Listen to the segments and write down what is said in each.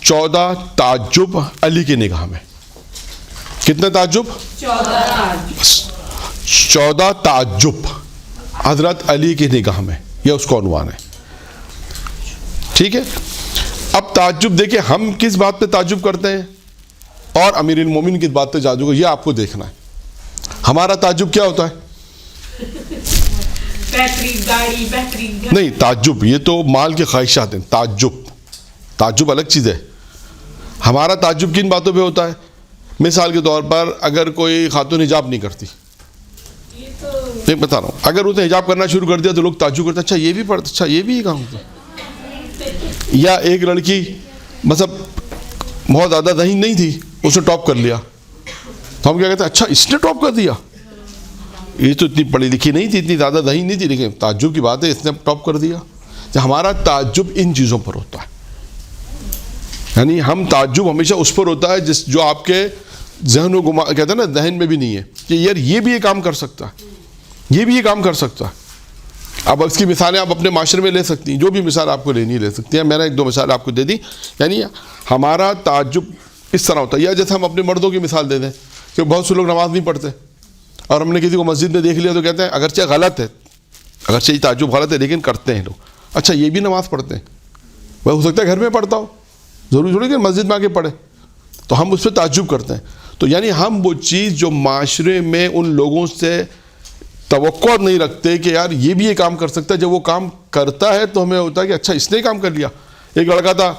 14 تعجب علی کی نگاہ میں. کتنے تعجب؟ 14 تعجب حضرت علی کی نگاہ میں، یہ اس کو عنوان ہے. ٹھیک ہے. اب تعجب دیکھیں ہم کس بات پہ تعجب کرتے ہیں اور امیر المومنین کس بات پہ تعجب، یہ آپ کو دیکھنا ہے. ہمارا تعجب کیا ہوتا ہے؟ نہیں، تعجب یہ تو مال کی خواہشات ہیں. تعجب الگ چیز ہے. ہمارا تعجب کن باتوں پہ ہوتا ہے؟ مثال کے طور پر اگر کوئی خاتون حجاب نہیں کرتی، میں بتا رہا ہوں، اگر اس نے حجاب کرنا شروع کر دیا تو لوگ تعجب کرتے ہیں، اچھا یہ بھی پڑھتا، اچھا یہ بھی یہ کام ہوتا. یا ایک لڑکی مطلب بہت زیادہ ذہین نہیں تھی، اس نے ٹاپ کر لیا، تو ہم کیا کہتے ہیں، اچھا اس نے ٹاپ کر دیا، یہ تو اتنی پڑھی لکھی نہیں تھی، اتنی زیادہ ذہین نہیں تھی، لیکن تعجب کی بات ہے اس نے ٹاپ کر دیا. ہمارا تعجب ان چیزوں پر ہوتا ہے. یعنی ہم تعجب ہمیشہ اس پر ہوتا ہے جو آپ کے ذہن و گما کہتے ہیں نا، ذہن میں بھی نہیں ہے کہ یار یہ بھی یہ کام کر سکتا ہے، یہ بھی یہ کام کر سکتا ہے. اب اس کی مثالیں آپ اپنے معاشرے میں لے سکتی ہیں، جو بھی مثال آپ کو لینی ہے لے سکتی ہیں. میں نے 1-2 مثال آپ کو دے دی. یعنی ہمارا تعجب اس طرح ہوتا ہے. یا جیسے ہم اپنے مردوں کی مثال دے دیں کہ بہت سے لوگ نماز نہیں پڑھتے اور ہم نے کسی کو مسجد میں دیکھ لیا تو کہتے ہیں اگرچہ غلط ہے، اگرچہ یہ تعجب غلط ہے لیکن کرتے ہیں لوگ. اچھا یہ بھی نماز پڑھتے ہیں، وہ ہو سکتا ہے گھر میں پڑھتا ہو، ضروری تھوڑی کہ مسجد میں آ کے پڑھے، تو ہم اس پہ تعجب کرتے ہیں. تو یعنی ہم وہ چیز جو معاشرے میں ان لوگوں سے توقع نہیں رکھتے کہ یار یہ بھی یہ کام کر سکتا ہے، جب وہ کام کرتا ہے تو ہمیں ہوتا ہے کہ اچھا اس نے کام کر لیا. ایک لڑکا تھا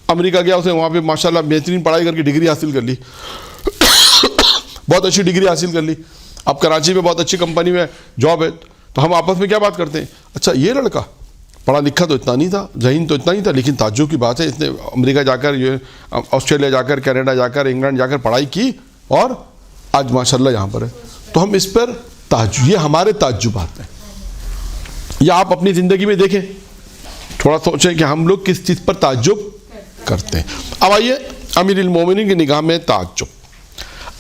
امریکہ گیا، اس نے وہاں پہ ماشاءاللہ بہترین پڑھائی کر کے ڈگری حاصل کر لی، بہت اچھی ڈگری حاصل کر لی. اب کراچی میں بہت اچھی کمپنی میں جاب ہے. تو ہم آپس میں کیا بات کرتے ہیں، اچھا یہ لڑکا پڑھا لکھا تو اتنا نہیں تھا، ذہین تو اتنا نہیں تھا، لیکن تعجب کی بات ہے اس نے امریکہ جا کر، یہ آسٹریلیا جا کر، کینیڈا جا کر، انگلینڈ جا کر پڑھائی کی اور آج ماشاءاللہ یہاں پر ہے. تو ہم اس پر تعجب، یہ ہمارے تعجبات ہیں. یا آپ اپنی زندگی میں دیکھیں، تھوڑا سوچیں کہ ہم لوگ کس چیز پر تعجب کرتے ہیں. اب آئیے امیر المومنین کی نگاہ میں تعجب.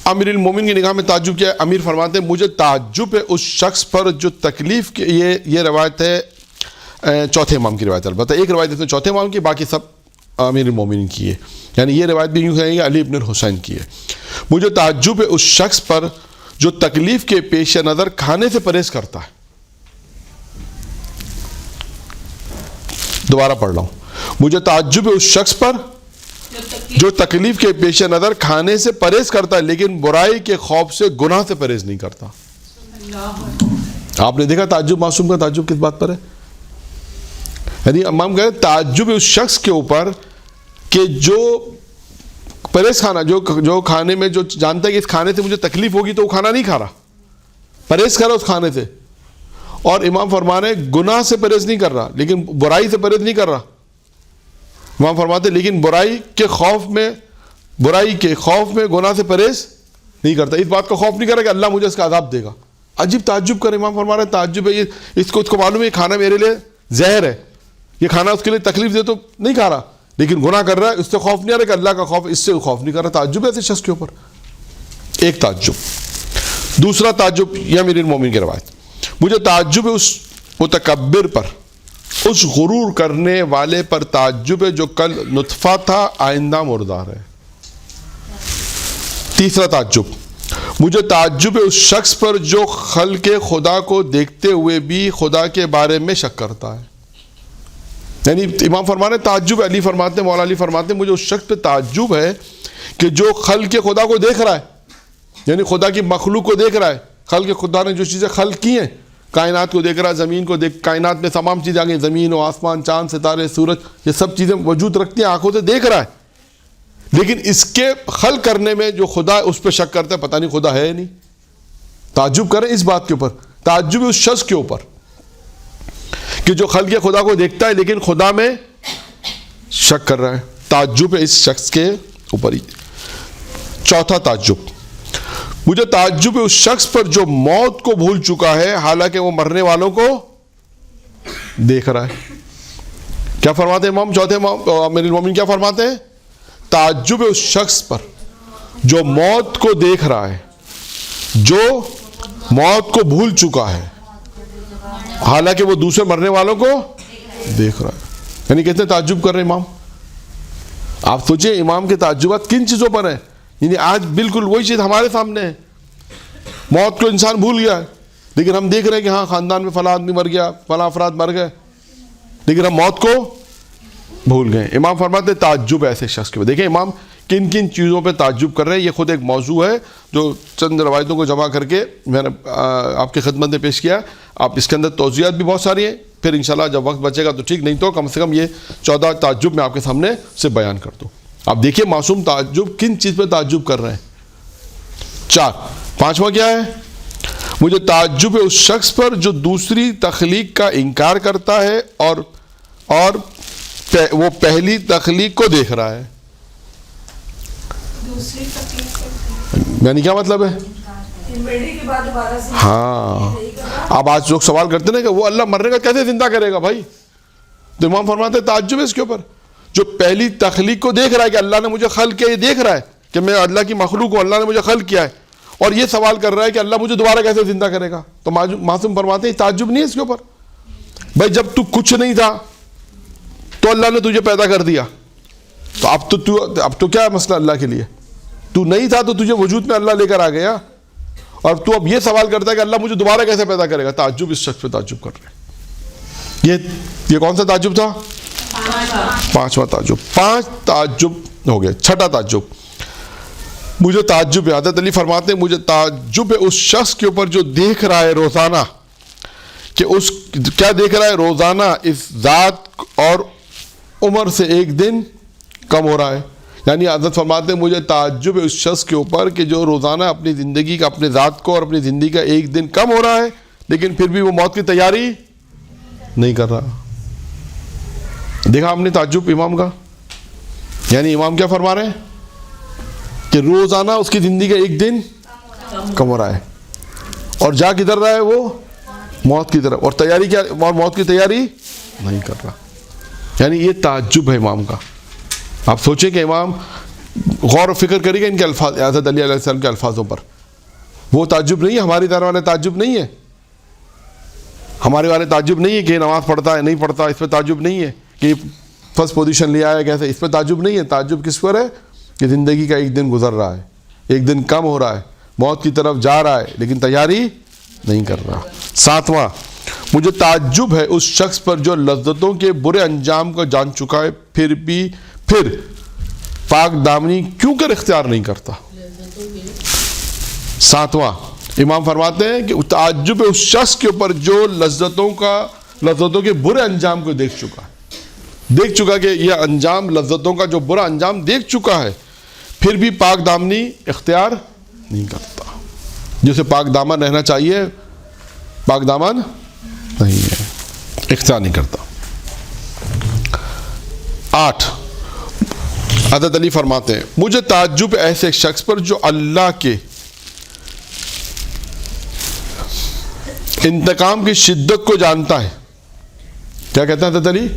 امیر المومنین کی نگاہ میں تعجب کیا ہے؟ امیر فرماتے ہیں مجھے تعجب ہے اس شخص پر جو تکلیف کے، یہ روایت ہے چوتھے امام کی روایت. البتہ ایک روایت اس میں چوتھے امام کی، باقی سب امیر المومنین کی ہے. یعنی یہ روایت بھی یوں کہیں گے علی ابن الحسین کی ہے. مجھے تعجب ہے اس شخص پر جو تکلیف کے پیش نظر کھانے سے پرہیز کرتا ہے. دوبارہ پڑھ رہا ہوں، مجھے تعجب ہے اس شخص پر جو تکلیف کے پیش نظر کھانے سے پرہیز کرتا ہے لیکن برائی کے خوف سے گناہ سے پرہیز نہیں کرتا. آپ نے دیکھا تعجب معصوم کا تعجب کس بات پر ہے؟ یعنی امام کہتے ہیں تعجب اس شخص کے اوپر کہ جو پرہیز کھانا، جو کھانے میں جو جانتا ہے کہ اس کھانے سے مجھے تکلیف ہوگی تو وہ کھانا نہیں کھا رہا، پرہیز کر رہا اس کھانے سے. اور امام فرما رہے ہیں گناہ سے پرہیز نہیں کر رہا لیکن برائی سے پرہیز نہیں کر رہا. امام فرماتے لیکن برائی کے خوف میں گناہ سے پرہیز نہیں کرتا. اس بات کا خوف نہیں کر رہا کہ اللہ مجھے اس کا عذاب دے گا. عجیب تعجب کر امام فرما رہے ہیں تعجب ہے، اس کو معلوم ہے یہ کھانا میرے لیے زہر ہے، یہ کھانا اس کے لیے تکلیف دے تو نہیں کھا رہا لیکن گناہ کر رہا ہے، اس سے خوف نہیں آ رہا کہ اللہ کا خوف، اس سے خوف نہیں کر رہا. تعجب ہے ایسے شخص کے اوپر. ایک تعجب. دوسرا تعجب، یہ امیر المومنین کی روایت، مجھے تعجب ہے اس متکبر پر، اس غرور کرنے والے پر تعجب ہے جو کل نطفہ تھا آئندہ مردار ہے. تیسرا تعجب، مجھے تعجب ہے اس شخص پر جو خلق خدا کو دیکھتے ہوئے بھی خدا کے بارے میں شک کرتا ہے. یعنی امام فرماتے ہیں تعجب، علی فرماتے ہیں، مولا علی فرماتے ہیں مجھے اس شخص پہ تعجب ہے کہ جو خلق خدا کو دیکھ رہا ہے، یعنی خدا کی مخلوق کو دیکھ رہا ہے. خلق خدا نے جو چیزیں خلق کی ہیں، کائنات کو دیکھ رہا ہے، زمین کو دیکھ، کائنات میں تمام چیزیں آگے، زمین و آسمان، چاند، ستارے، سورج، یہ سب چیزیں وجود رکھتی ہیں، آنکھوں سے دیکھ رہا ہے، لیکن اس کے خلق کرنے میں جو خدا ہے اس پہ شک کرتا ہے، پتہ نہیں خدا ہے نہیں. تعجب کریں اس بات کے اوپر. تعجب ہے اس شخص کے اوپر کہ جو خلق خدا کو دیکھتا ہے لیکن خدا میں شک کر رہا ہے. تعجب ہے اس شخص کے اوپر ہی. چوتھا تعجب، مجھے تعجب ہے اس شخص پر جو موت کو بھول چکا ہے حالانکہ وہ مرنے والوں کو دیکھ رہا ہے. کیا فرماتے ہیں امام چوتھے امام امیر المومنین کیا فرماتے ہیں؟ تعجب ہے اس شخص پر جو موت کو دیکھ رہا ہے، جو موت کو بھول چکا ہے حالانکہ وہ دوسرے مرنے والوں کو دیکھ رہا ہے. یعنی کہتے ہیں تعجب کر رہے امام. آپ سوچیں امام کے تعجبات کن چیزوں پر ہیں. یعنی آج بالکل وہی چیز ہمارے سامنے ہے. موت کو انسان بھول گیا ہے, لیکن ہم دیکھ رہے ہیں کہ ہاں خاندان میں فلاں آدمی مر گیا, فلاں افراد مر گئے, لیکن ہم موت کو بھول گئے. امام فرماتے ہیں تعجب ایسے شخص کے. دیکھیں امام کن کن چیزوں پہ تعجب کر رہے ہیں. یہ خود ایک موضوع ہے جو چند روایتوں کو جمع کر کے میں نے آپ کی خدمت میں پیش کیا. آپ اس کے اندر توضیحات بھی بہت ساری ہیں, پھر انشاءاللہ جب وقت بچے گا تو ٹھیک, نہیں تو کم سے کم یہ 14 تعجب میں آپ کے سامنے سے بیان کر دوں. آپ دیکھیے معصوم تعجب کن چیز پہ تعجب کر رہے ہیں. 4. 5واں کیا ہے؟ مجھے تعجب ہے اس شخص پر جو دوسری تخلیق کا انکار کرتا ہے اور وہ پہلی تخلیق کو دیکھ رہا ہے. یعنی کیا مطلب ہے؟ ہاں, اب آج لوگ سوال کرتے ہیں کہ وہ اللہ مرنے کا کیسے زندہ کرے گا بھائی. تو امام فرماتے ہیں تعجب ہے اس کے اوپر جو پہلی تخلیق کو دیکھ رہا ہے کہ اللہ نے مجھے خلق کیا, یہ دیکھ رہا ہے کہ میں اللہ کی مخلوق ہوں, اللہ نے مجھے خلق کیا ہے, اور یہ سوال کر رہا ہے کہ اللہ مجھے دوبارہ کیسے زندہ کرے گا. تو معصوم فرماتے ہیں تعجب نہیں ہے اس کے اوپر. بھائی جب تو کچھ نہیں تھا تو اللہ نے تجھے پیدا کر دیا, تو اب تو کیا مسئلہ اللہ کے لیے. تو نہیں تھا تو تجھے وجود میں اللہ لے کر آ گیا, اور تو اب یہ سوال کرتا ہے کہ اللہ مجھے دوبارہ کیسے پیدا کرے گا. تعجب اس شخص پہ تعجب کر رہے ہیں. یہ کون سا تعجب تھا؟ 5واں تعجب. 5 تعجب ہو گئے. 6واں تعجب مجھے تعجب ہے. حضرت علی فرماتے ہیں مجھے تعجب ہے اس شخص کے اوپر جو دیکھ رہا ہے روزانہ, کہ اس کیا دیکھ رہا ہے روزانہ, اس ذات اور عمر سے ایک دن کم ہو رہا ہے. یعنی حضرت فرماتے ہیں مجھے تعجب ہے اس شخص کے اوپر کہ جو روزانہ اپنی زندگی کا, اپنے ذات کو اور اپنی زندگی کا ایک دن کم ہو رہا ہے, لیکن پھر بھی وہ موت کی تیاری نہیں کر رہا. دیکھا ہم نے تعجب امام کا. یعنی امام کیا فرما رہے ہیں کہ روزانہ اس کی زندگی کا ایک دن کم ہو رہا ہے, اور جا کدھر رہا ہے وہ موت کی طرف, اور تیاری کیا, اور موت کی تیاری نہیں کر رہا. یعنی یہ تعجب ہے امام کا. آپ سوچیں کہ امام غور و فکر کرے گا ان کے الفاظ, حضرت علی علیہ السلام کے الفاظوں پر. وہ تعجب نہیں ہے ہماری طرح والے تعجب نہیں ہے. ہمارے والے تعجب نہیں ہے کہ نماز پڑھتا ہے نہیں پڑھتا, اس پہ تعجب نہیں ہے کہ فرسٹ پوزیشن لے آیا کیسے, اس پہ تعجب نہیں ہے. تعجب کس پر ہے کہ زندگی کا ایک دن گزر رہا ہے, ایک دن کم ہو رہا ہے, موت کی طرف جا رہا ہے, لیکن تیاری نہیں کر رہا. 7واں مجھے تعجب ہے اس شخص پر جو لذتوں کے برے انجام کو جان چکا ہے پھر پاک دامنی کیوں کر اختیار نہیں کرتا. 7واں امام فرماتے ہیں کہ تعجب ہے اس شخص کے اوپر جو لذتوں کے برے انجام کو دیکھ چکا کہ یہ انجام, لذتوں کا جو برا انجام دیکھ چکا ہے, پھر بھی پاک دامنی اختیار نہیں کرتا. جسے پاک دامن رہنا چاہیے پاک دامن نہیں ہے, اختیار نہیں کرتا. 8 حضرت علی فرماتے ہیں مجھے تعجب ایسے شخص پر جو اللہ کے انتقام کی شدت کو جانتا ہے. کیا کہتے ہیں حضرت علی؟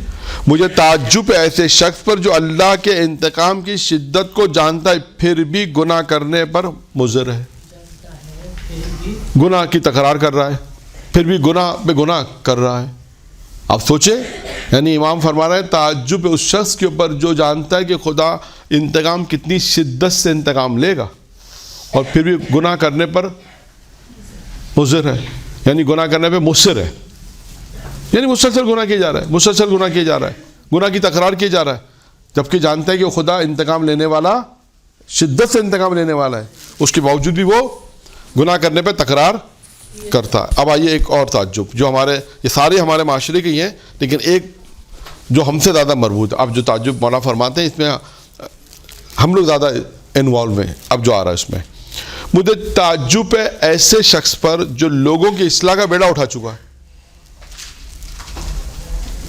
مجھے تعجب ایسے شخص پر جو اللہ کے انتقام کی شدت کو جانتا ہے پھر بھی گناہ کرنے پر مصر ہے. گناہ کی تکرار کر رہا ہے, پھر بھی گناہ پہ گناہ کر رہا ہے. آپ سوچیں, یعنی امام فرما رہے ہیں تعجب اس شخص کے اوپر جو جانتا ہے کہ خدا انتقام کتنی شدت سے انتقام لے گا, اور پھر بھی گناہ کرنے پر مصر ہے. یعنی گناہ کرنے پہ مصر ہے, یعنی مسلسل گناہ کیا جا رہا ہے, گناہ کی تکرار کی جا رہا ہے, جبکہ جانتا ہے کہ خدا انتقام لینے والا, شدت سے انتقام لینے والا ہے, اس کے باوجود بھی وہ گناہ کرنے پہ تکرار کرتا ہے. اب آئیے ایک اور تعجب جو یہ سارے ہمارے معاشرے کے ہی ہیں, لیکن ایک جو ہم سے زیادہ مربوط ہے. اب جو تعجب مولا فرماتے ہیں اس میں ہم لوگ زیادہ انوالو ہیں. اب جو آ رہا ہے اس میں مجھے تعجب ہے ایسے شخص پر جو لوگوں کی اصلاح کا بیڑا اٹھا چکا ہے,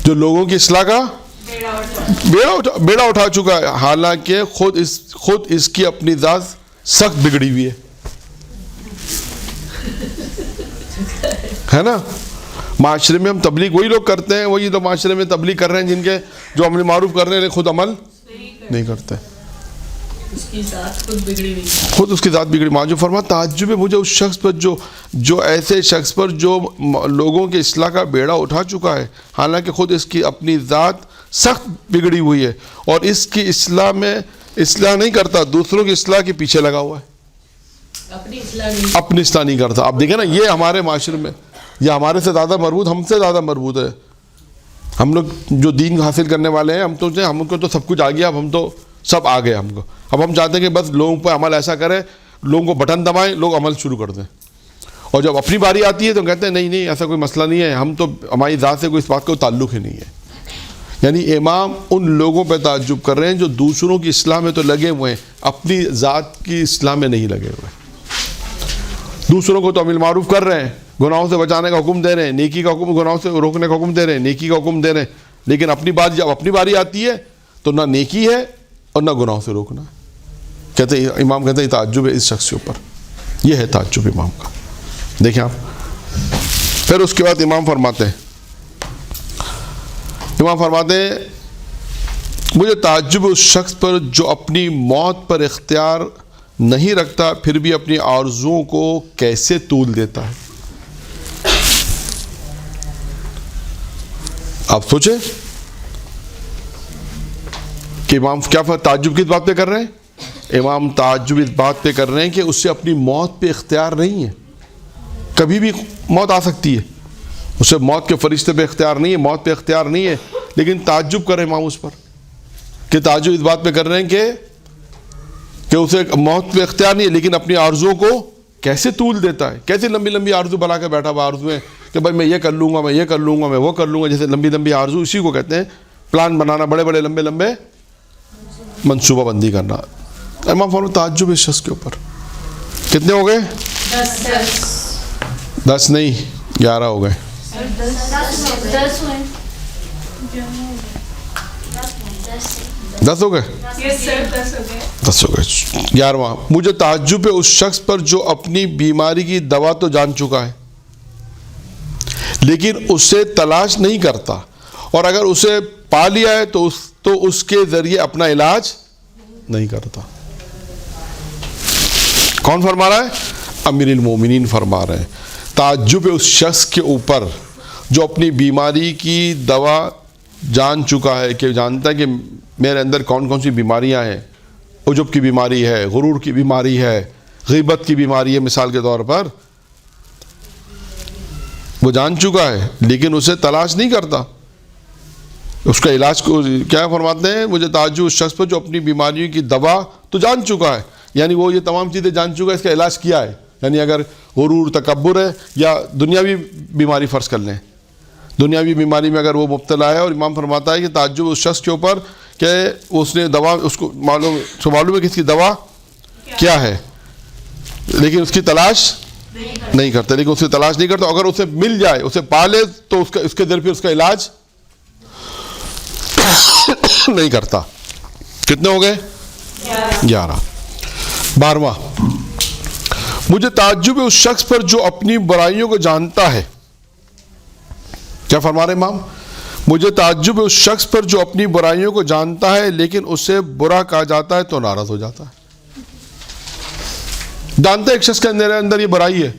جو لوگوں کی اصلاح کا بیڑا اٹھا چکا ہے, حالانکہ خود اس کی اپنی ذات سخت بگڑی ہوئی ہے نا. معاشرے میں ہم تبلیغ وہی لوگ کرتے ہیں, وہی لوگ معاشرے میں تبلیغ کر رہے ہیں جن کے جو امر معروف کر رہے ہیں خود عمل نہیں کرتے, خود اس کی ذات بگڑی. ماں جو فرما تعجب ہے مجھے اس شخص پر جو ایسے شخص پر جو لوگوں کے اصلاح کا بیڑا اٹھا چکا ہے, حالانکہ خود اس کی اپنی ذات سخت بگڑی ہوئی ہے اور اس کی اصلاح میں اصلاح نہیں کرتا, دوسروں کی اصلاح کے پیچھے لگا ہوا ہے, اپنی اصلاح نہیں کرتا. اب دیکھیں نا, یہ ہمارے معاشرے میں یہ ہمارے سے زیادہ مربوط, ہم سے زیادہ مربوط ہے. ہم لوگ جو دین حاصل کرنے والے ہیں, ہم کو تو سب کچھ آ گیا, اب ہم تو سب آ گئے ہم کو. اب ہم چاہتے ہیں کہ بس لوگوں پہ عمل ایسا کریں, لوگوں کو بٹن دبائیں, لوگ عمل شروع کر دیں. اور جب اپنی باری آتی ہے تو کہتے ہیں نہیں ایسا کوئی مسئلہ نہیں ہے, ہم تو ہماری ذات سے کوئی اس بات کا تعلق ہی نہیں ہے. یعنی امام ان لوگوں پہ تعجب کر رہے ہیں جو دوسروں کی اصلاح میں تو لگے ہوئے ہیں, اپنی ذات کی اصلاح میں نہیں لگے ہوئے. دوسروں کو تو امر معروف کر رہے ہیں, گناہوں سے بچانے کا حکم دے رہے ہیں, نیکی کا حکم, گناہوں سے روکنے کا حکم دے رہے ہیں, نیکی کا حکم دے رہے ہیں, لیکن جب اپنی باری آتی ہے تو نہ نیکی ہے اور نہ گناہوں سے روکنا ہے. کہتے ہیں امام کہتے ہیں تعجب ہے اس شخص کے اوپر. یہ ہے تعجب امام کا. دیکھیں آپ, پھر اس کے بعد امام فرماتے ہیں مجھے تعجب اس شخص پر جو اپنی موت پر اختیار نہیں رکھتا پھر بھی اپنی آرزوؤں کو کیسے طول دیتا ہے. آپ سوچیں کہ امام کیا تعجب کس بات پہ کر رہے ہیں. امام تعجب اس بات پہ کر رہے ہیں کہ اس سے اپنی موت پہ اختیار نہیں ہے, کبھی بھی موت آ سکتی ہے, اسے موت کے فرشتے پہ اختیار نہیں ہے, موت پہ اختیار نہیں ہے, لیکن تعجب کر رہے امام اس پر کہ تعجب اس بات پہ کر رہے ہیں کہ اسے موت پہ اختیار نہیں ہے لیکن اپنی آرزوؤں کو کیسے طول دیتا ہے. کیسے لمبی لمبی آرزو بنا کے بیٹھا ہوا, آرزویں کہ بھائی میں یہ کر لوں گا, میں یہ کر لوں گا, میں وہ کر لوں گا. جیسے لمبی لمبی آرزو, اسی کو کہتے ہیں پلان بنانا, بڑے بڑے لمبے لمبے منصوبہ بندی کرنا. امام فرماتے ہیں تعجب اس شخص کے اوپر. کتنے ہو گئے؟ 10 نہیں 11 ہو گئے. 10 ہو گئے. 10 ہو گئے. 11واں, مجھے تعجب ہے اس شخص پر جو اپنی بیماری کی دوا تو جان چکا ہے لیکن اسے تلاش نہیں کرتا, اور اگر اسے پا لیا ہے تو اس کے ذریعے اپنا علاج نہیں کرتا. کون فرما رہا ہے؟ امیر المومنین فرما رہے ہیں تعجب ہے اس شخص کے اوپر جو اپنی بیماری کی دوا جان چکا ہے, کہ جانتا ہے کہ میرے اندر کون کون سی بیماریاں ہیں. عجب کی بیماری ہے, غرور کی بیماری ہے, غیبت کی بیماری ہے مثال کے طور پر, وہ جان چکا ہے لیکن اسے تلاش نہیں کرتا. اس کا علاج کو کیا فرماتے ہیں؟ مجھے تعجب اس شخص پر جو اپنی بیماریوں کی دوا تو جان چکا ہے, یعنی وہ یہ تمام چیزیں جان چکا ہے, اس کا علاج کیا ہے. یعنی اگر غرور تکبر ہے یا دنیاوی بیماری فرض کر لیں, دنیاوی بیماری میں اگر وہ مبتلا ہے, اور امام فرماتا ہے کہ تعجب اس شخص کے اوپر کہ اس نے دوا, اس کو معلوم ہے کہ اس کی دوا کیا ہے لیکن اس کی تلاش نہیں کرتا. لیکن اسے تلاش نہیں کرتا, اگر اسے مل جائے, اسے پا لے تو اس کے ذریعے پھر اس کا علاج نہیں کرتا. کتنے ہو گئے؟ 11. 12واں, مجھے تعجب ہے اس شخص پر جو اپنی برائیوں کو جانتا ہے. کیا فرما رہے امام؟ مجھے تعجب ہے اس شخص پر جو اپنی برائیوں کو جانتا ہے لیکن اسے برا کہا جاتا ہے تو ناراض ہو جاتا ہے. جانتا ہے ایک شخص کے اندر یہ برائی ہے,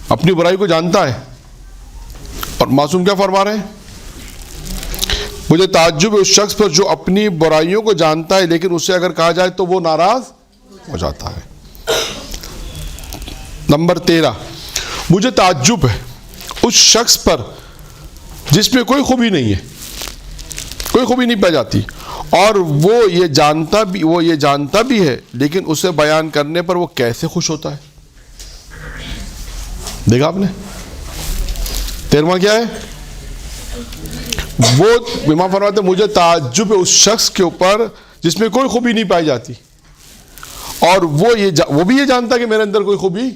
اپنی برائی کو جانتا ہے, اور معصوم کیا فرما رہے ہیں؟ مجھے تعجب ہے اس شخص پر جو اپنی برائیوں کو جانتا ہے لیکن اسے اگر کہا جائے تو وہ ناراض ہو جاتا ہے. نمبر 13, مجھے تعجب ہے اس شخص پر جس میں کوئی خوبی نہیں ہے, کوئی خوبی نہیں پائی جاتی, اور وہ یہ جانتا بھی ہے لیکن اسے بیان کرنے پر وہ کیسے خوش ہوتا ہے. دیکھا آپ نے؟ 13واں کیا ہے؟ وہ امام فرماتے ہیں مجھے تعجب ہے اس شخص کے اوپر جس میں کوئی خوبی نہیں پائی جاتی, اور وہ بھی یہ جانتا ہے کہ میرے اندر کوئی خوبی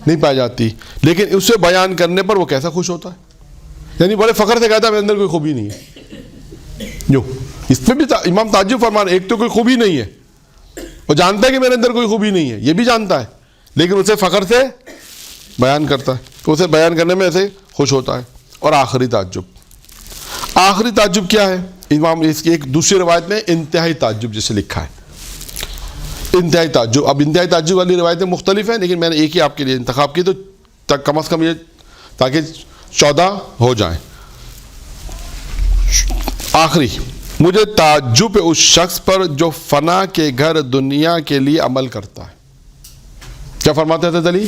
نہیں پائی جاتی, لیکن اسے بیان کرنے پر وہ کیسا خوش ہوتا ہے. یعنی بڑے فخر سے کہتا ہے میرے اندر کوئی خوبی نہیں ہے. جو اس میں بھی امام تعجب فرما رہے ہیں, ایک تو کوئی خوبی نہیں ہے, وہ جانتا ہے کہ میرے اندر کوئی خوبی نہیں ہے, یہ بھی جانتا ہے, لیکن اسے فخر سے بیان کرتا ہے, تو اسے بیان کرنے میں ایسے خوش ہوتا ہے. اور آخری تعجب کیا ہے؟ امام اس کی ایک دوسری روایت میں انتہائی تعجب جسے لکھا ہے, انتہائی تعجب. اب انتہائی تعجب والی روایتیں مختلف ہیں, لیکن میں نے ایک ہی آپ کے لیے انتخاب کی تو کم از کم یہ تاکہ 14 ہو جائیں. آخری، مجھے تعجب ہے اس شخص پر جو فنا کے گھر دنیا کے لیے عمل کرتا ہے. کیا فرماتے ہیں حضرت علی؟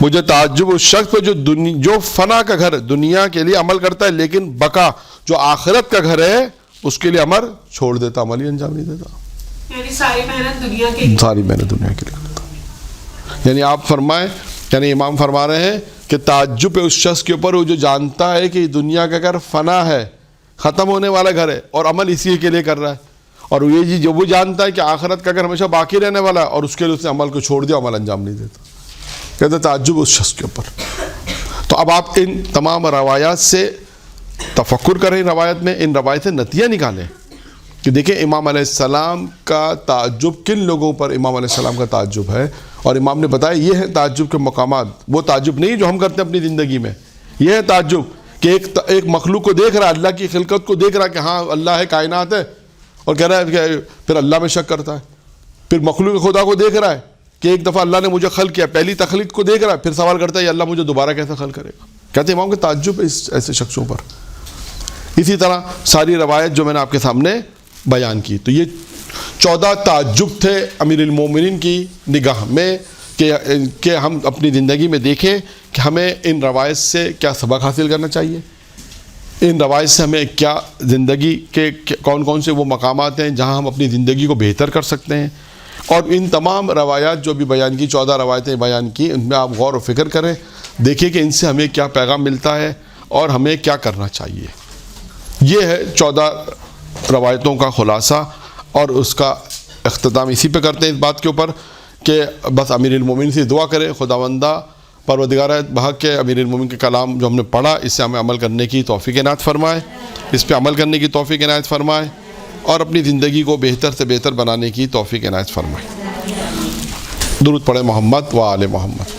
مجھے تعجب اس شخص پر جو فنا کا گھر دنیا کے لیے عمل کرتا ہے لیکن بقا جو آخرت کا گھر ہے اس کے لیے عمل چھوڑ دیتا، عمل ہی انجام نہیں دیتا. یعنی ساری محنت دنیا کے لیے، ساری محنت دنیا کے لیے کرتا. یعنی آپ فرمائیں، یعنی امام فرما رہے ہیں کہ تعجب ہے اس شخص کے اوپر وہ جو جانتا ہے کہ دنیا کا گھر فنا ہے، ختم ہونے والا گھر ہے، اور عمل اسی کے لیے کر رہا ہے. اور یہ جو وہ جانتا ہے کہ آخرت کا گھر ہمیشہ باقی رہنے والا ہے اور اس کے لیے اس نے عمل کو چھوڑ دیا، عمل انجام نہیں دیتا. کہتے ہیں تعجب اس شخص کے اوپر. تو اب آپ ان تمام روایات سے تفکر کریں، روایت میں ان روایت سے نتیجہ نکالیں کہ دیکھیں امام علیہ السلام کا تعجب کن لوگوں پر امام علیہ السلام کا تعجب ہے. اور امام نے بتایا یہ ہے تعجب کے مقامات. وہ تعجب نہیں جو ہم کرتے ہیں اپنی زندگی میں، یہ ہے تعجب کہ ایک مخلوق کو دیکھ رہا ہے، اللہ کی خلقت کو دیکھ رہا ہے کہ ہاں اللہ ہے، کائنات ہے، اور کہہ رہا ہے کہ پھر اللہ میں شک کرتا ہے. پھر مخلوق خدا کو دیکھ رہا ہے کہ ایک دفعہ اللہ نے مجھے خلق کیا، پہلی تخلیق کو دیکھ رہا ہے، پھر سوال کرتا ہے یہ اللہ مجھے دوبارہ کیسے خلق کرے گا. کہتے ہیں امام کے تعجب ایسے شخصوں پر. اسی طرح ساری روایت جو میں نے آپ کے سامنے بیان کی، تو یہ 14 تعجب تھے امیر المومنین کی نگاہ میں کہ ہم اپنی زندگی میں دیکھیں کہ ہمیں ان روایت سے کیا سبق حاصل کرنا چاہیے، ان روایت سے ہمیں کیا زندگی کے کون کون سے وہ مقامات ہیں جہاں ہم اپنی زندگی کو بہتر کر سکتے ہیں. اور ان تمام روایات جو بھی بیان کی، 14 روایتیں بیان کی، ان میں آپ غور و فکر کریں، دیکھیں کہ ان سے ہمیں کیا پیغام ملتا ہے اور ہمیں کیا کرنا چاہیے. یہ ہے 14 روایتوں کا خلاصہ، اور اس کا اختتام اسی پہ کرتے ہیں اس بات کے اوپر کہ بس امیر المومنین سے دعا کرے خداوندہ پروردگار بحق کے امیر المومنین کے کلام جو ہم نے پڑھا اس سے ہمیں عمل کرنے کی توفیق عنایت فرمائے، اس پہ عمل کرنے کی توفیق عنایت فرمائے، اور اپنی زندگی کو بہتر سے بہتر بنانے کی توفیق عنایت فرمائے. درود پڑھے محمد و آل محمد.